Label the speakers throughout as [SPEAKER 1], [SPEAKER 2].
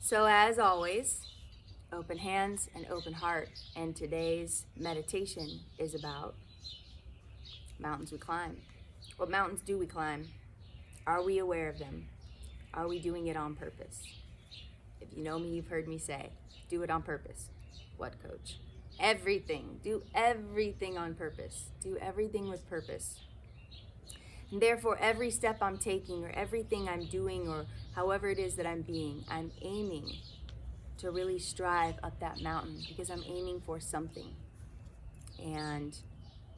[SPEAKER 1] So, as always, open hands and open heart. And today's meditation is about mountains we climb. What mountains do we climb? Are we aware of them? Are we doing it on purpose? If you know me, you've heard me say, do it on purpose. What, coach? Everything. Do everything on purpose. Do everything with purpose. And therefore, every step I'm taking or everything I'm doing or however it is that I'm being, I'm aiming to really strive up that mountain because I'm aiming for something. And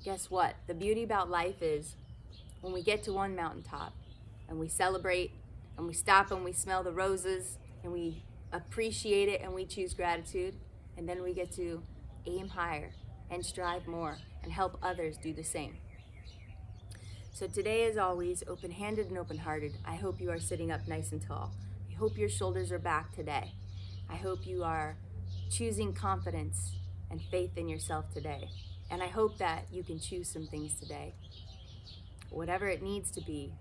[SPEAKER 1] guess what? The beauty about life is when we get to one mountaintop and we celebrate and we stop and we smell the roses and we appreciate it and we choose gratitude, and then we get to aim higher and strive more and help others do the same. So today, as always, open-handed and open-hearted, I hope you are sitting up nice and tall. I hope your shoulders are back today. I hope you are choosing confidence and faith in yourself today. And I hope that you can choose some things today, whatever it needs to be,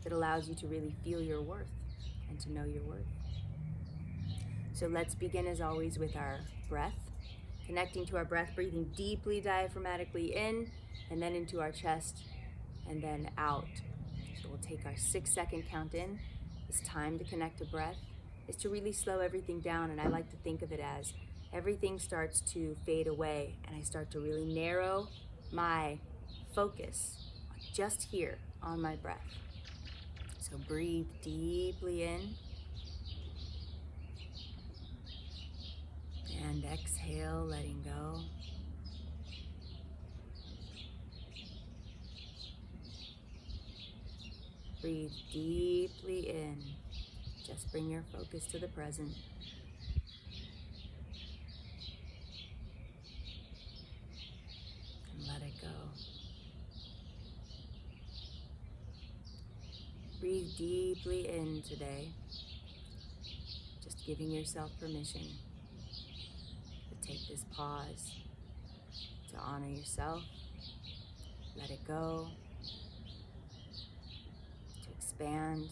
[SPEAKER 1] that allows you to really feel your worth and to know your worth. So let's begin, as always, with our breath, connecting to our breath, breathing deeply diaphragmatically in and then into our chest and then out. So we'll take our 6-second count in. It's time to connect to breath. Is to really slow everything down, and I like to think of it as everything starts to fade away and I start to really narrow my focus just here on my breath. So breathe deeply in and exhale, letting go. Breathe deeply in. Just bring your focus to the present. And let it go. Breathe deeply in today. Just giving yourself permission to take this pause to honor yourself. Let it go. To expand.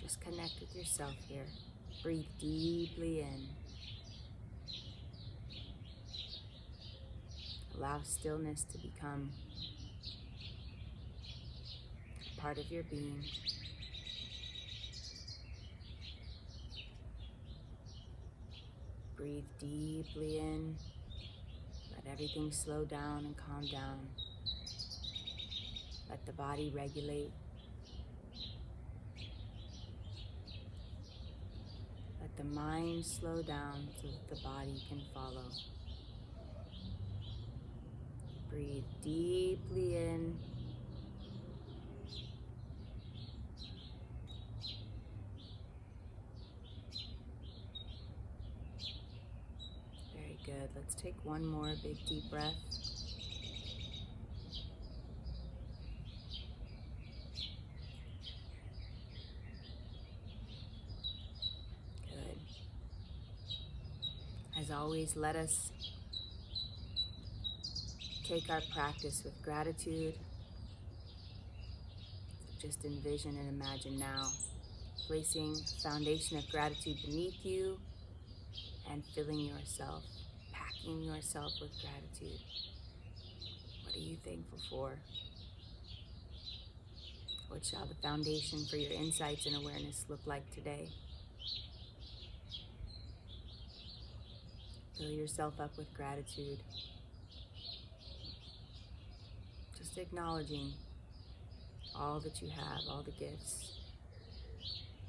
[SPEAKER 1] Just connect with yourself here. Breathe deeply in. Allow stillness to become a part of your being. Breathe deeply in. Let everything slow down and calm down. Let the body regulate. Let the mind slow down so that the body can follow. Breathe deeply in. Very good. Let's take one more big deep breath. Good. As always, let us take our practice with gratitude. Just envision and imagine now placing a foundation of gratitude beneath you and filling yourself, packing yourself with gratitude. What are you thankful for? What shall the foundation for your insights and awareness look like today? Fill yourself up with gratitude. Just acknowledging all that you have, all the gifts,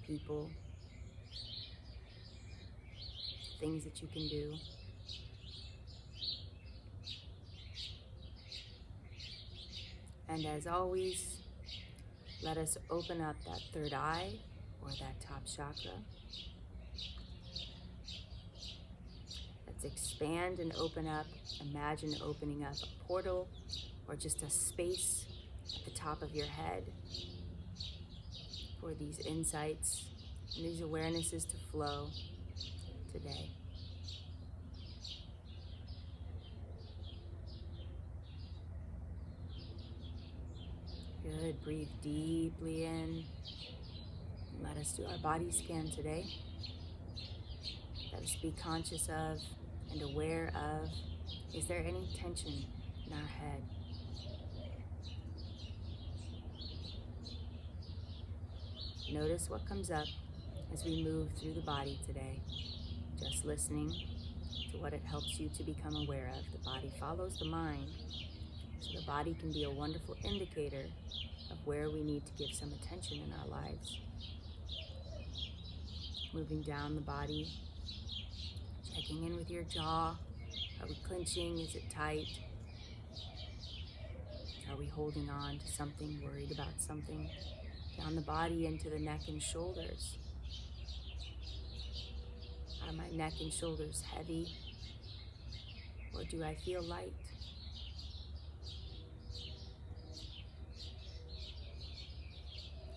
[SPEAKER 1] people, things that you can do. And as always, let us open up that third eye or that top chakra. Let's expand and open up. Imagine opening up a portal or just a space at the top of your head for these insights and these awarenesses to flow today. Good. Breathe deeply in Let us do our body scan today. Let us be conscious of and aware of, is there any tension in our head? Notice what comes up as we move through the body today. Just listening to what it helps you to become aware of. The body follows the mind, so the body can be a wonderful indicator of where we need to give some attention in our lives. Moving down the body, checking in with your jaw. Are we clenching? Is it tight? Are we holding on to something, worried about something? Down the body into the neck and shoulders. Are my neck and shoulders heavy, or do I feel light?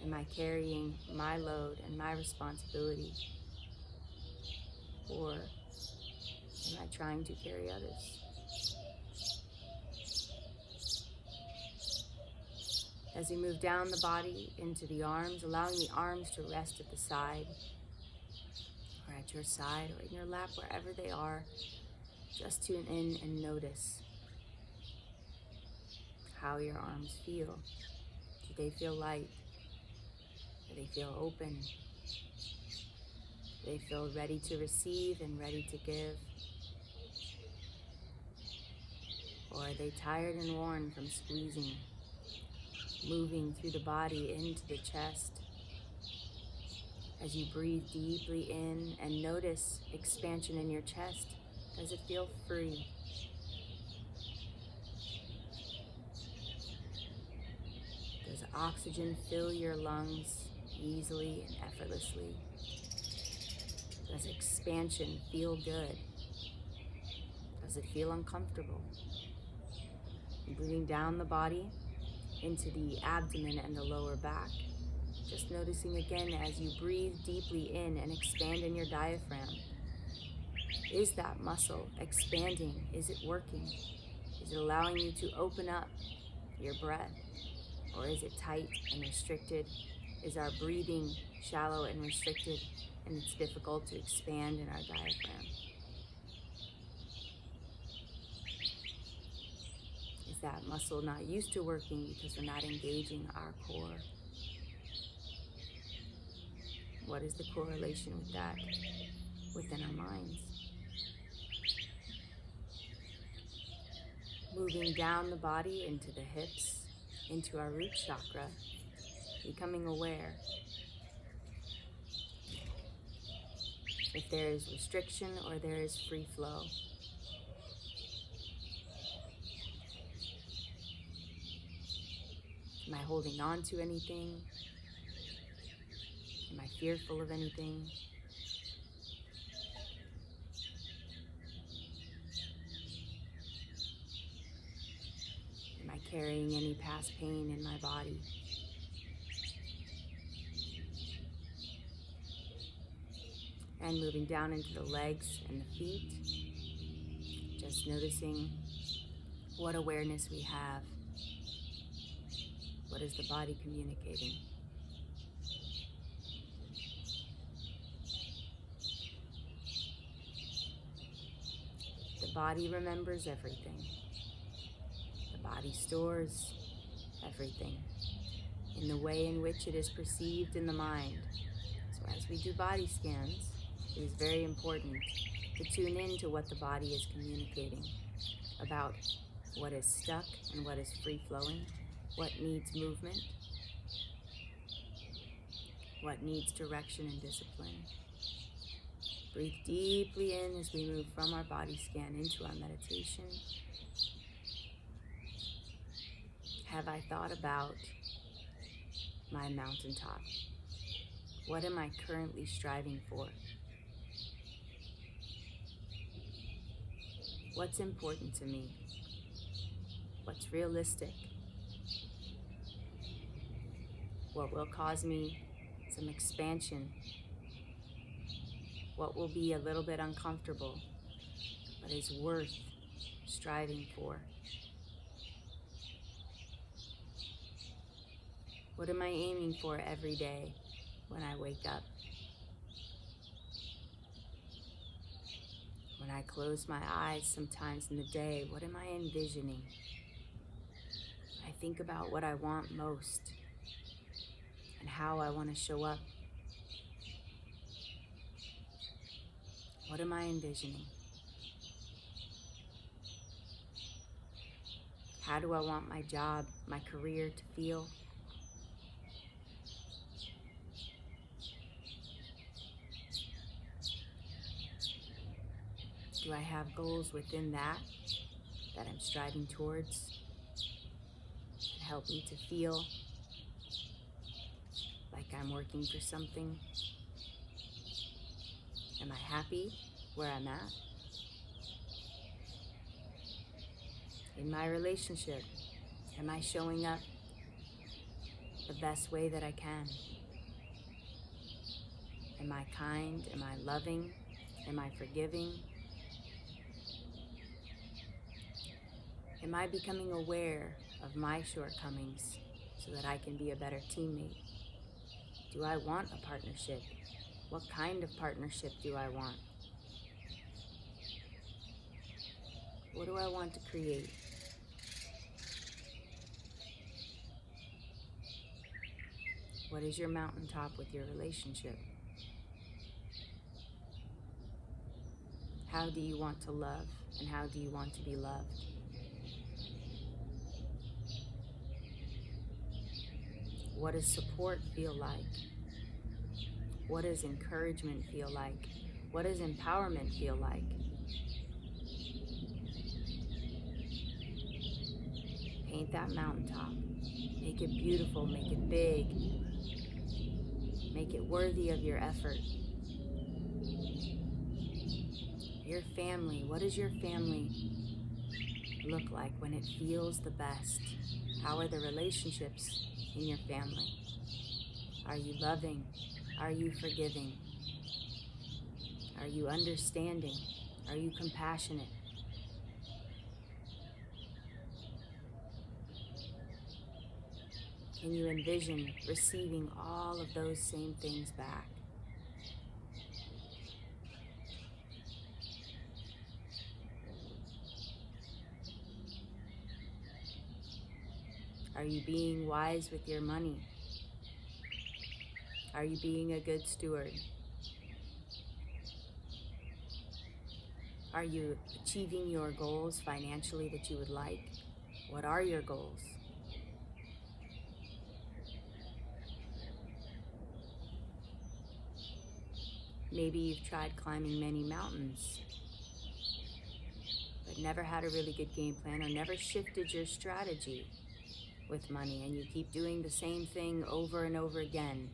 [SPEAKER 1] Am I carrying my load and my responsibility, or am I trying to carry others? As we move down the body into the arms, allowing the arms to rest at the side, or at your side, or in your lap, wherever they are, just tune in and notice how your arms feel. Do they feel light? Do they feel open? Do they feel ready to receive and ready to give? Or are they tired and worn from squeezing, moving through the body into the chest? As you breathe deeply in and notice expansion in your chest, does it feel free? Does oxygen fill your lungs easily and effortlessly? Does expansion feel good? Does it feel uncomfortable? Breathing down the body into the abdomen and the lower back. Just noticing again as you breathe deeply in and expand in your diaphragm. Is that muscle expanding? Is it working? Is it allowing you to open up your breath? Or is it tight and restricted? Is our breathing shallow and restricted, and it's difficult to expand in our diaphragm? Is that muscle not used to working because we're not engaging our core? What is the correlation with that within our minds? Moving down the body into the hips, into our root chakra, becoming aware. If there is restriction or there is free flow. Am I holding on to anything? Am I fearful of anything? Am I carrying any past pain in my body? And moving down into the legs and the feet, just noticing what awareness we have. What is the body communicating? The body remembers everything. The body stores everything in the way in which it is perceived in the mind. So as we do body scans, it is very important to tune in to what the body is communicating about what is stuck and what is free-flowing, what needs movement, what needs direction and discipline. Breathe deeply in as we move from our body scan into our meditation. Have I thought about my mountaintop? What am I currently striving for? What's important to me? What's realistic? What will cause me some expansion? What will be a little bit uncomfortable, but is worth striving for? What am I aiming for every day? when I wake up. When I close my eyes sometimes in the day, what am I envisioning? I think about what I want most and how I want to show up. What am I envisioning? How do I want my job, my career to feel? Do I have goals within that I'm striving towards that help me to feel like I'm working for something? Am I happy where I'm at? In my relationship, am I showing up the best way that I can? Am I kind? Am I loving? Am I forgiving? Am I becoming aware of my shortcomings so that I can be a better teammate? Do I want a partnership? What kind of partnership do I want? What do I want to create? What is your mountaintop with your relationship? How do you want to love, and how do you want to be loved? What does support feel like? What does encouragement feel like? What does empowerment feel like? Paint that mountaintop. Make it beautiful, make it big. Make it worthy of your effort. Your family, what does your family look like when it feels the best? How are the relationships in your family? Are you loving? Are you forgiving? Are you understanding? Are you compassionate? Can you envision receiving all of those same things back? Are you being wise with your money? Are you being a good steward? Are you achieving your goals financially that you would like? What are your goals? Maybe you've tried climbing many mountains, but never had a really good game plan or never shifted your strategy with money, and you keep doing the same thing over and over again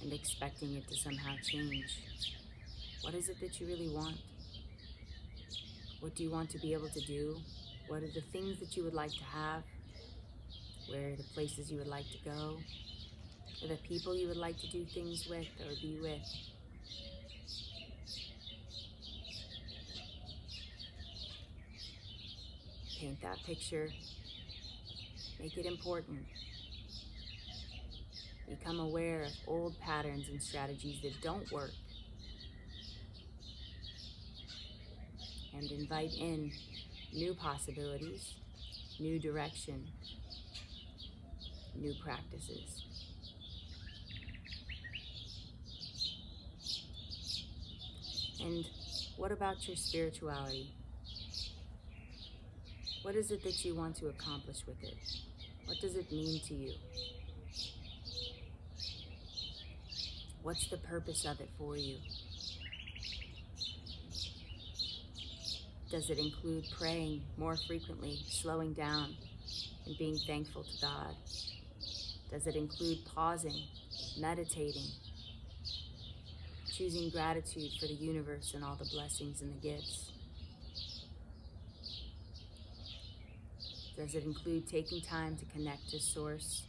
[SPEAKER 1] and expecting it to somehow change. What is it that you really want? What do you want to be able to do? What are the things that you would like to have? Where are the places you would like to go? Are the people you would like to do things with or be with? Paint that picture. Make it important. Become aware of old patterns and strategies that don't work. And invite in new possibilities, new direction, new practices. And what about your spirituality? What is it that you want to accomplish with it? What does it mean to you? What's the purpose of it for you? Does it include praying more frequently, slowing down, and being thankful to God? Does it include pausing, meditating, choosing gratitude for the universe and all the blessings and the gifts? Does it include taking time to connect to Source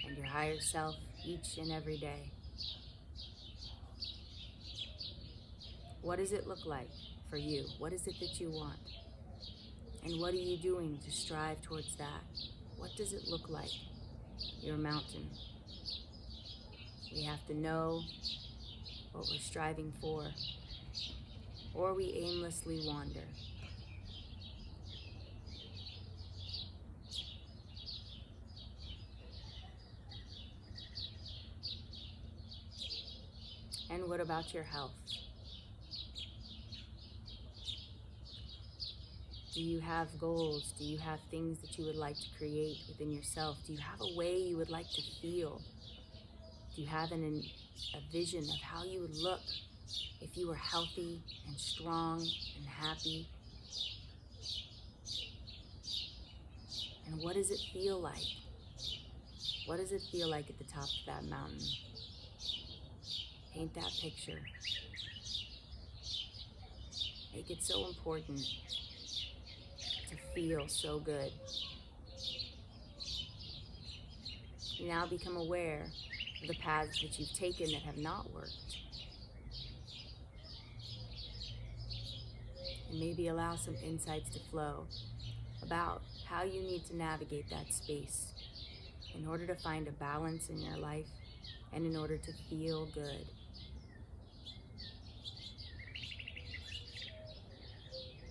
[SPEAKER 1] and your higher self each and every day? What does it look like for you? What is it that you want? And what are you doing to strive towards that? What does it look like? Your mountain. We have to know what we're striving for, or we aimlessly wander. And what about your health? Do you have goals? Do you have things that you would like to create within yourself? Do you have a way you would like to feel? Do you have a vision of how you would look if you were healthy and strong and happy? And what does it feel like? What does it feel like at the top of that mountain? Paint that picture. Make it so important to feel so good. You now become aware of the paths that you've taken that have not worked. And maybe allow some insights to flow about how you need to navigate that space in order to find a balance in your life and in order to feel good.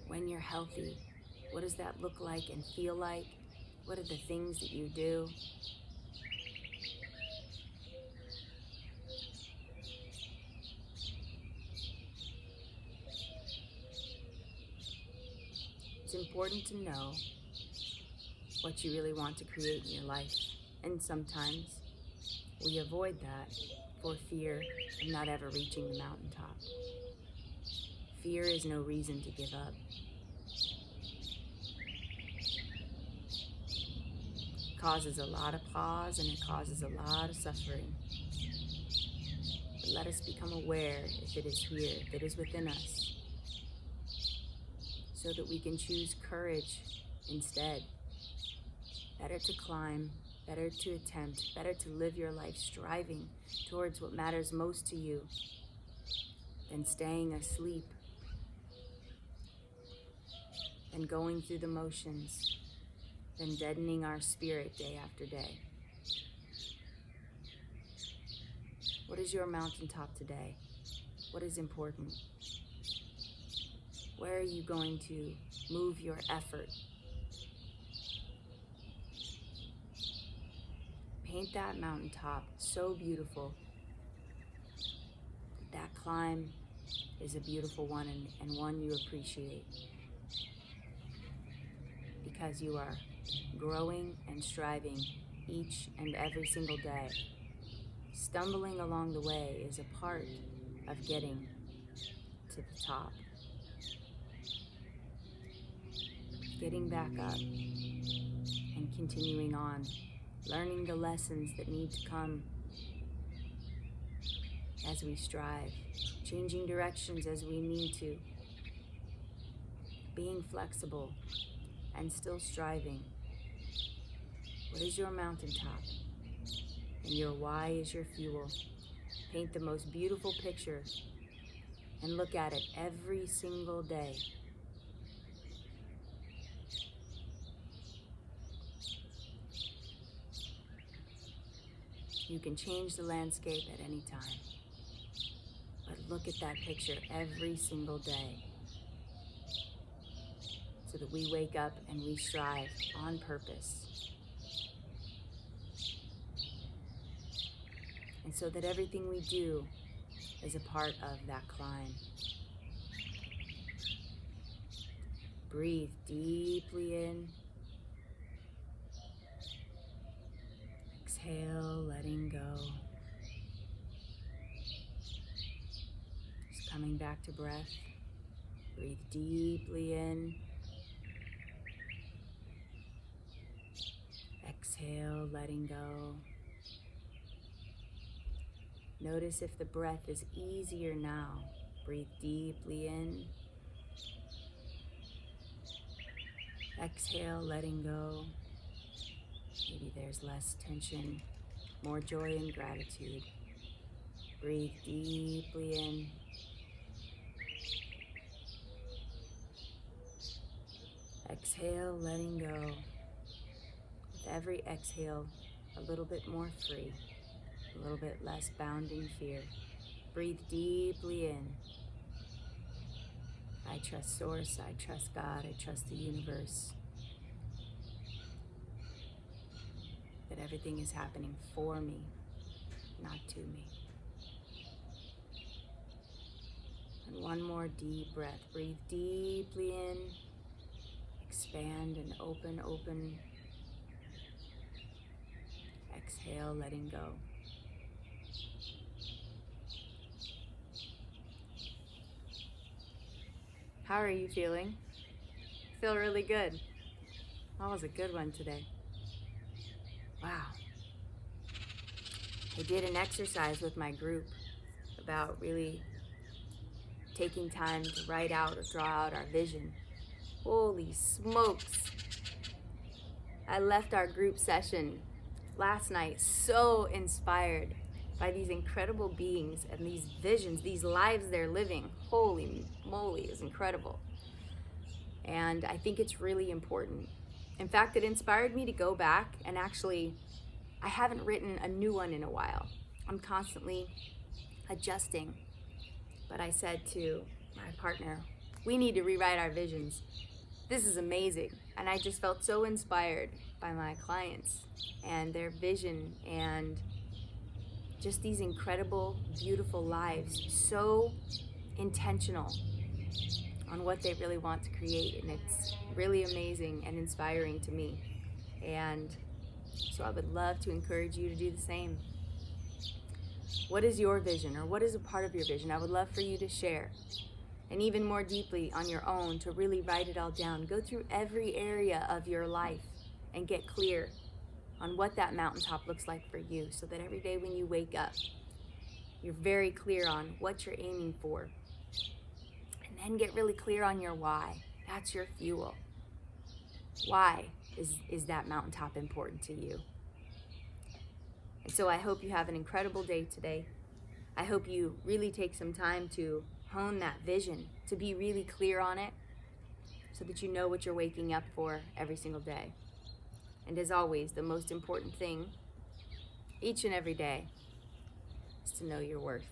[SPEAKER 1] When you're healthy, what does that look like and feel like? What are the things that you do? It's important to know what you really want to create in your life. And sometimes we avoid that for fear of not ever reaching the mountaintop. Fear is no reason to give up. It causes a lot of pause and it causes a lot of suffering. But let us become aware if it is here, if it is within us, so that we can choose courage instead. Better to climb, better to attempt, better to live your life striving towards what matters most to you than staying asleep and going through the motions, than deadening our spirit day after day. What is your mountaintop today? What is important? Where are you going to move your effort? Paint that mountaintop so beautiful that climb is a beautiful one and one you appreciate, because you are growing and striving each and every single day. Stumbling along the way is a part of getting to the top. Getting back up and continuing on, learning the lessons that need to come as we strive, changing directions as we need to, being flexible and still striving. What is your mountaintop? And your why is your fuel. Paint the most beautiful picture and look at it every single day. You can change the landscape at any time, but look at that picture every single day so that we wake up and we strive on purpose. And so that everything we do is a part of that climb. Breathe deeply in. Exhale, letting go. Just coming back to breath. Breathe deeply in. Exhale, letting go. Notice if the breath is easier now. Breathe deeply in. Exhale, letting go. Maybe there's less tension, more joy and gratitude. Breathe deeply in. Exhale, letting go. With every exhale, a little bit more free. a little bit less bounding fear. Breathe deeply in. I trust Source, I trust God, I trust the universe. That everything is happening for me, not to me. And one more deep breath. Breathe deeply in. Expand and open, open. Exhale, letting go. How are you feeling? Feel really good. That was a good one today. Wow. I did an exercise with my group about really taking time to write out or draw out our vision. Holy smokes. I left our group session last night so inspired by these incredible beings and these visions, these lives they're living. Holy moly, it's incredible. And I think it's really important. In fact, it inspired me to go back and actually, I haven't written a new one in a while. I'm constantly adjusting. But I said to my partner, we need to rewrite our visions. This is amazing. And I just felt so inspired by my clients and their vision and just these incredible, beautiful lives, so intentional on what they really want to create. And it's really amazing and inspiring to me. And so I would love to encourage you to do the same. What is your vision, or what is a part of your vision? I would love for you to share. And even more deeply on your own, to really write it all down. Go through every area of your life and get clear on what that mountaintop looks like for you, so that every day when you wake up, you're very clear on what you're aiming for. And then get really clear on your why. That's your fuel. Why is that mountaintop important to you? And so I hope you have an incredible day today. I hope you really take some time to hone that vision, to be really clear on it, so that you know what you're waking up for every single day. And as always, the most important thing each and every day is to know your worth.